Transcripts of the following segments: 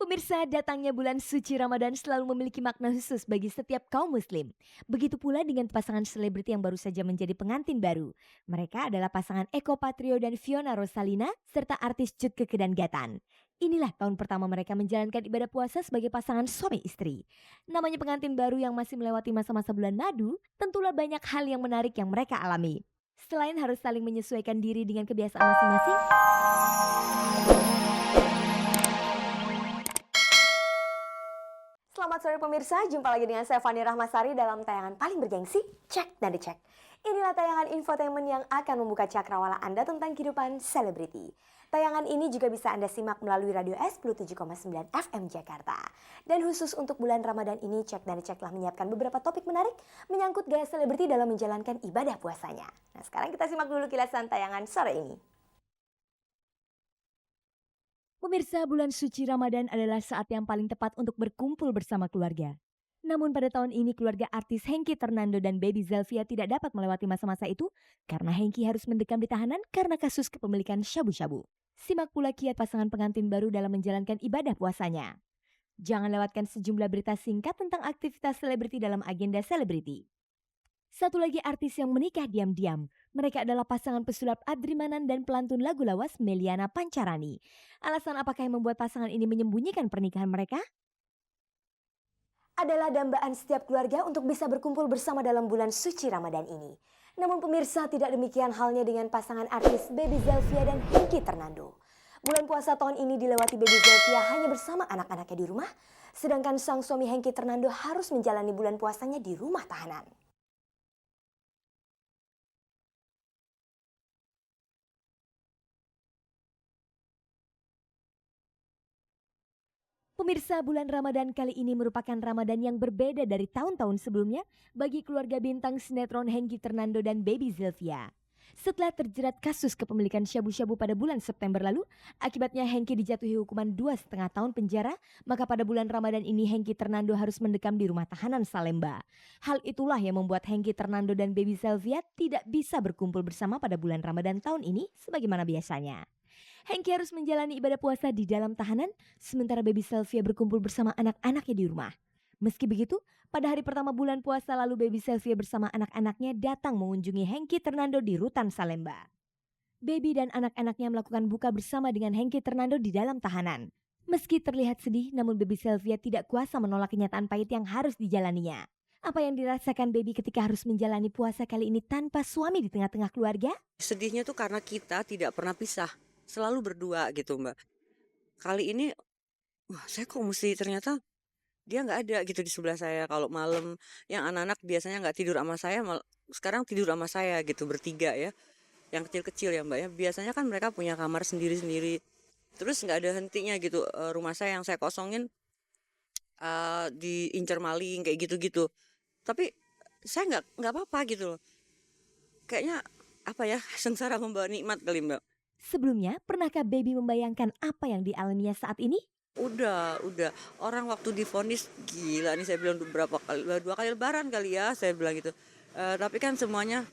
Pemirsa, datangnya bulan suci Ramadan selalu memiliki makna khusus bagi setiap kaum muslim. Begitu pula dengan pasangan selebriti yang baru saja menjadi pengantin baru. Mereka adalah pasangan Eko Patrio dan Fiona Rosalina, serta artis Cut Keke dan Gatan. Inilah tahun pertama mereka menjalankan ibadah puasa sebagai pasangan suami istri. Namanya pengantin baru yang masih melewati masa-masa bulan madu, tentulah banyak hal yang menarik yang mereka alami. Selain harus saling menyesuaikan diri dengan kebiasaan masing-masing, selamat sore pemirsa, jumpa lagi dengan saya Fani Rahmasari dalam tayangan paling bergengsi, Cek dan Dicek. Inilah tayangan infotainment yang akan membuka cakrawala Anda tentang kehidupan selebriti. Tayangan ini juga bisa Anda simak melalui Radio S10.7,9 FM Jakarta. Dan khusus untuk bulan Ramadan ini, Cek dan Dicek telah menyiapkan beberapa topik menarik menyangkut gaya selebriti dalam menjalankan ibadah puasanya. Nah, sekarang kita simak dulu kilasan tayangan sore ini. Pemirsa, bulan suci Ramadan adalah saat yang paling tepat untuk berkumpul bersama keluarga. Namun pada tahun ini keluarga artis Hengky Ternando dan Baby Zelvia tidak dapat melewati masa-masa itu karena Hengky harus mendekam di tahanan karena kasus kepemilikan syabu-syabu. Simak pula kiat pasangan pengantin baru dalam menjalankan ibadah puasanya. Jangan lewatkan sejumlah berita singkat tentang aktivitas selebriti dalam agenda selebriti. Satu lagi artis yang menikah diam-diam. Mereka adalah pasangan pesulap Adri Manan dan pelantun lagu lawas Meliana Pancarani. Alasan apakah yang membuat pasangan ini menyembunyikan pernikahan mereka? Adalah dambaan setiap keluarga untuk bisa berkumpul bersama dalam bulan suci Ramadan ini. Namun pemirsa, tidak demikian halnya dengan pasangan artis Baby Zelvia dan Hengky Ternando. Bulan puasa tahun ini dilewati Baby Zelvia hanya bersama anak-anaknya di rumah, sedangkan sang suami Hengky Ternando harus menjalani bulan puasanya di rumah tahanan. Pemirsa, bulan Ramadan kali ini merupakan Ramadan yang berbeda dari tahun-tahun sebelumnya bagi keluarga bintang sinetron Hengky Ternando dan Baby Zelvia. Setelah terjerat kasus kepemilikan syabu-syabu pada bulan September lalu, akibatnya Hengky dijatuhi hukuman 2,5 tahun penjara, maka pada bulan Ramadan ini Hengky Ternando harus mendekam di rumah tahanan Salemba. Hal itulah yang membuat Hengky Ternando dan Baby Zelvia tidak bisa berkumpul bersama pada bulan Ramadan tahun ini sebagaimana biasanya. Hengky harus menjalani ibadah puasa di dalam tahanan, sementara Baby Zelvia berkumpul bersama anak-anaknya di rumah. Meski begitu, pada hari pertama bulan puasa lalu Baby Zelvia bersama anak-anaknya datang mengunjungi Hengky Ternando di Rutan Salemba. Baby dan anak-anaknya melakukan buka bersama dengan Hengky Ternando di dalam tahanan. Meski terlihat sedih, namun Baby Zelvia tidak kuasa menolak kenyataan pahit yang harus dijalaninya. Apa yang dirasakan Baby ketika harus menjalani puasa kali ini tanpa suami di tengah-tengah keluarga? Sedihnya tuh karena kita tidak pernah pisah, selalu berdua gitu Mbak. Kali ini, wah saya kok mesti ternyata dia nggak ada gitu di sebelah saya. Kalau malam yang anak-anak biasanya nggak tidur sama saya, sekarang tidur sama saya gitu bertiga ya. Yang kecil-kecil ya Mbak ya. Biasanya kan mereka punya kamar sendiri-sendiri. Terus nggak ada hentinya gitu. Rumah saya yang saya kosongin diincar maling kayak gitu-gitu. Tapi saya nggak apa-apa gitu loh. Kayaknya apa ya, sengsara membawa nikmat kali Mbak. Sebelumnya, pernahkah Baby membayangkan apa yang dialaminya saat ini? Udah. Orang waktu divonis gila nih saya bilang berapa kali, 2 kali lebaran kali ya saya bilang gitu. Tapi kan semuanya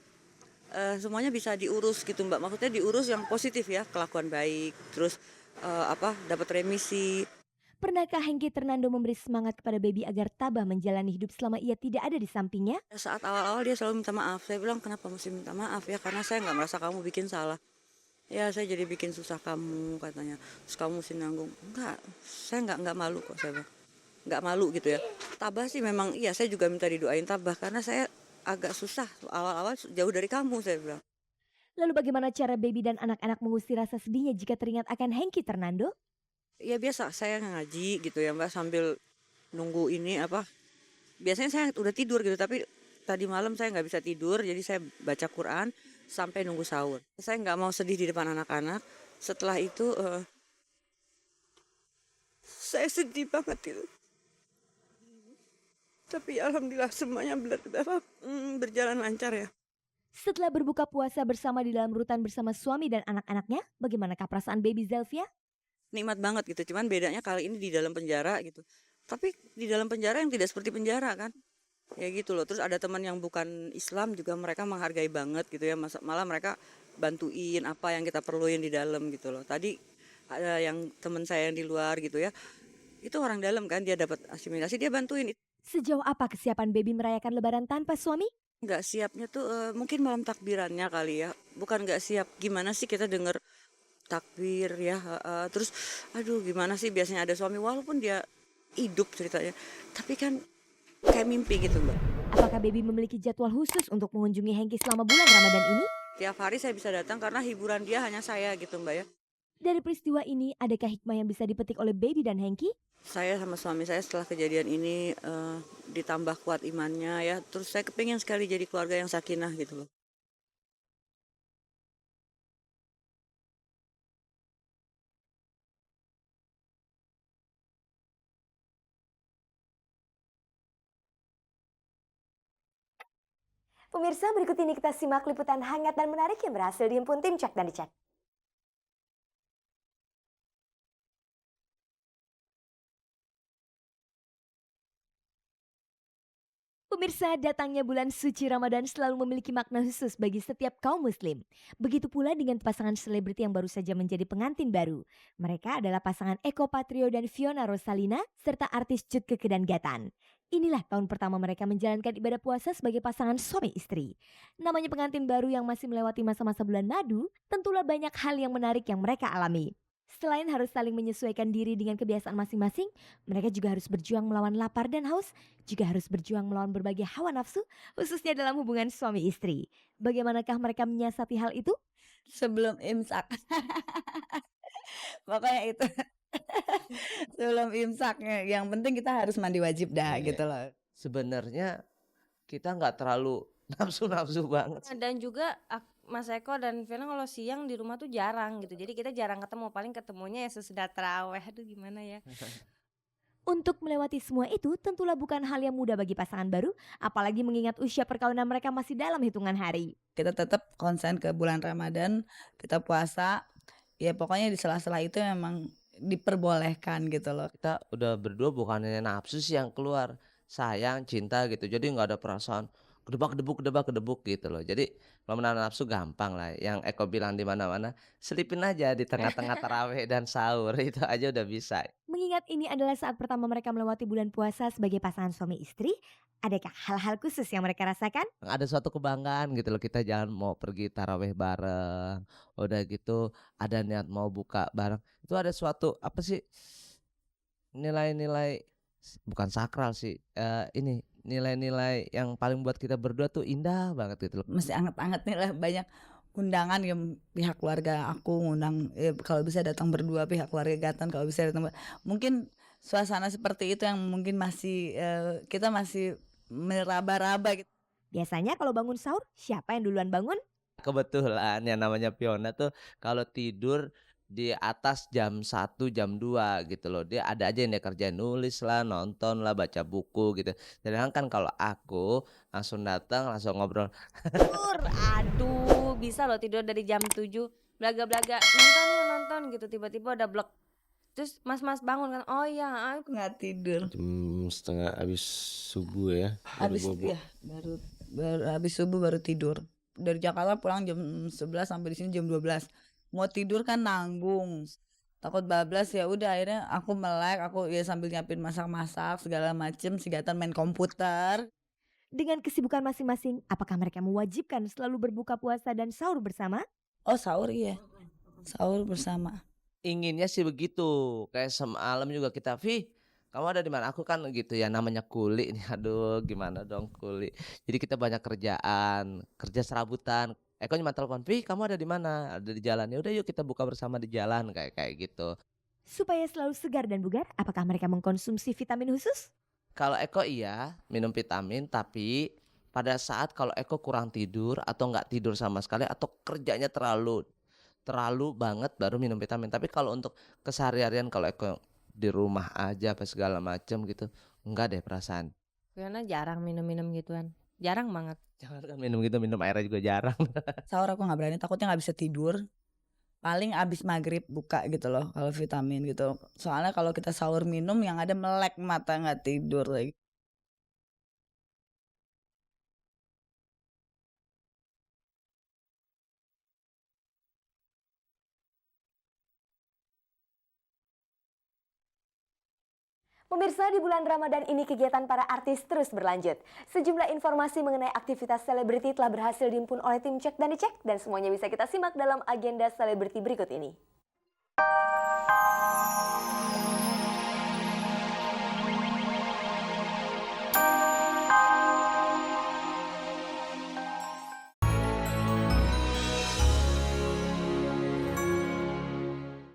bisa diurus gitu Mbak. Maksudnya diurus yang positif ya, kelakuan baik, terus dapat remisi. Pernahkah Hengky Ternando memberi semangat kepada Baby agar tabah menjalani hidup selama ia tidak ada di sampingnya? Saat awal-awal dia selalu minta maaf. Saya bilang kenapa mesti minta maaf ya, karena saya nggak merasa kamu bikin salah. Ya saya jadi bikin susah kamu katanya. Terus kamu mesti nanggung. Enggak, saya nggak malu kok saya bilang. Nggak malu gitu ya. Tabah sih memang iya, saya juga minta didoain tabah karena saya agak susah awal-awal jauh dari kamu saya bilang. Lalu bagaimana cara Baby dan anak-anak mengusir rasa sedihnya jika teringat akan Hengky Ternando? Ya biasa saya ngaji gitu ya Mbak sambil nunggu ini biasanya saya udah tidur gitu tapi tadi malam saya nggak bisa tidur jadi saya baca Quran sampai nunggu sahur. Saya nggak mau sedih di depan anak-anak. Setelah itu saya sedih banget gitu. Tapi alhamdulillah semuanya berjalan lancar ya. Setelah berbuka puasa bersama di dalam rutan bersama suami dan anak-anaknya, bagaimanakah perasaan Baby Zelvia? Nikmat banget gitu. Cuman bedanya kali ini di dalam penjara gitu. Tapi di dalam penjara yang tidak seperti penjara kan. Ya gitu loh. Terus ada teman yang bukan Islam juga mereka menghargai banget gitu ya. Malah mereka bantuin apa yang kita perluin di dalam gitu loh. Tadi ada yang teman saya yang di luar gitu ya. Itu orang dalam kan, dia dapat asimilasi, dia bantuin. Sejauh apa kesiapan baby merayakan lebaran tanpa suami? Nggak siapnya tuh, mungkin malam takbirannya kali ya, bukan nggak siap, gimana sih kita denger takbir ya, heeh, terus aduh gimana sih biasanya ada suami walaupun dia hidup ceritanya, tapi kan kayak mimpi gitu, Mbak. Apakah baby memiliki jadwal khusus untuk mengunjungi Hengki selama bulan Ramadan ini? Tiap hari saya bisa datang karena hiburan dia hanya saya gitu, Mbak, ya. Dari peristiwa ini, adakah hikmah yang bisa dipetik oleh baby dan Hengki? Saya sama suami saya setelah kejadian ini, ditambah kuat imannya ya, terus saya kepingin sekali jadi keluarga yang sakinah gitu loh. Pemirsa, berikut ini kita simak liputan hangat dan menarik yang berhasil dihimpun tim Cek dan Dicek. Pemirsa, datangnya bulan suci Ramadan selalu memiliki makna khusus bagi setiap kaum muslim. Begitu pula dengan pasangan selebriti yang baru saja menjadi pengantin baru. Mereka adalah pasangan Eko Patrio dan Fiona Rosalina, serta artis Cut Keke dan Gatan. Inilah tahun pertama mereka menjalankan ibadah puasa sebagai pasangan suami istri. Namanya pengantin baru yang masih melewati masa-masa bulan madu, tentulah banyak hal yang menarik yang mereka alami. Selain harus saling menyesuaikan diri dengan kebiasaan masing-masing, mereka juga harus berjuang melawan lapar dan haus, juga harus berjuang melawan berbagai hawa nafsu, khususnya dalam hubungan suami istri. Bagaimanakah mereka menyiasati hal itu? Sebelum imsak. Pokoknya itu. Sebelum imsaknya, yang penting kita harus mandi wajib dah Iya. gitu loh. Sebenarnya kita nggak terlalu nafsu-nafsu banget sih. Dan juga Mas Eko dan Vena kalau siang di rumah tuh jarang gitu. Jadi kita jarang ketemu, paling ketemunya ya sesudah taraweh. Aduh gimana ya. Untuk melewati semua itu tentulah bukan hal yang mudah bagi pasangan baru, apalagi mengingat usia perkawinan mereka masih dalam hitungan hari. Kita tetap konsen ke bulan Ramadan, kita puasa. Ya pokoknya di sela-sela itu memang diperbolehkan gitu loh. Kita udah berdua bukannya nafsu sih yang keluar, sayang, cinta gitu. Jadi nggak ada perasaan kedebak-kedebuk gitu loh. Jadi kalau menahan nafsu gampang lah. Yang Eko bilang di mana-mana, selipin aja di tengah-tengah tarawih dan sahur itu aja udah bisa. Mengingat ini adalah saat pertama mereka melewati bulan puasa sebagai pasangan suami istri, adakah hal-hal khusus yang mereka rasakan? Ada suatu kebanggaan gitu loh, kita jangan mau pergi tarawih bareng, udah gitu ada niat mau buka bareng, itu ada suatu apa sih, nilai-nilai bukan sakral sih, ini nilai-nilai yang paling buat kita berdua tuh indah banget gitu loh. Mesti anget-anget nih lah, banyak undangan yang pihak keluarga aku ngundang, kalau bisa datang berdua, pihak keluarga Gatan kalau bisa datang. Mungkin suasana seperti itu yang mungkin masih kita masih meraba-raba gitu. Biasanya kalau bangun sahur, siapa yang duluan bangun? Kebetulan yang namanya Fiona tuh kalau tidur di atas jam 1 jam 2 gitu loh. Dia ada aja yang dia kerjain, nulis lah, nonton lah, baca buku gitu. Sedangkan kalau aku langsung datang langsung ngobrol. Aduh bisa loh tidur dari jam 7 belaga-belaga nonton yuk nonton gitu, tiba-tiba ada blok. Terus mas-mas bangun kan, oh iya Aku nggak tidur. Setengah habis subuh ya, baru Habis bobo. ya, baru habis subuh baru tidur. Dari Jakarta pulang jam 11 sampai di sini jam 12. Mau tidur kan nanggung. Takut bablas, ya udah akhirnya aku melek, aku ya sambil nyiapin masak-masak segala macem, si Gatan main komputer. Dengan kesibukan masing-masing, apakah mereka mewajibkan selalu berbuka puasa dan sahur bersama? Oh sahur, iya. Sahur bersama. Inginnya sih begitu. Kayak semalam juga kita, "Vi, kamu ada di mana?" Aku kan gitu ya, namanya kuli nih. Aduh, gimana dong kuli. Jadi kita banyak kerjaan, kerja serabutan. Eko cuma telepon, "Vi, kamu ada di mana?" "Ada di jalan." "Ya udah yuk kita buka bersama di jalan." Kayak kayak gitu. Supaya selalu segar dan bugar, apakah mereka mengkonsumsi vitamin khusus? Kalau Eko iya, minum vitamin, tapi pada saat kalau Eko kurang tidur atau nggak tidur sama sekali atau kerjanya terlalu terlalu banget baru minum vitamin. Tapi kalau untuk keseharian kalau Eko di rumah aja apa segala macam gitu, enggak deh perasaan. Vena jarang minum-minum gituan, jarang banget. Jangan kan minum gitu, minum airnya juga jarang. Sahur aku nggak berani, takutnya nggak bisa tidur. Paling abis maghrib buka gitu loh kalau vitamin gitu. Soalnya kalau kita sahur minum yang ada melek mata, nggak tidur lagi. Pemirsa, di bulan Ramadan ini kegiatan para artis terus berlanjut. Sejumlah informasi mengenai aktivitas selebriti telah berhasil dihimpun oleh tim Cek dan Dicek dan semuanya bisa kita simak dalam agenda selebriti berikut ini.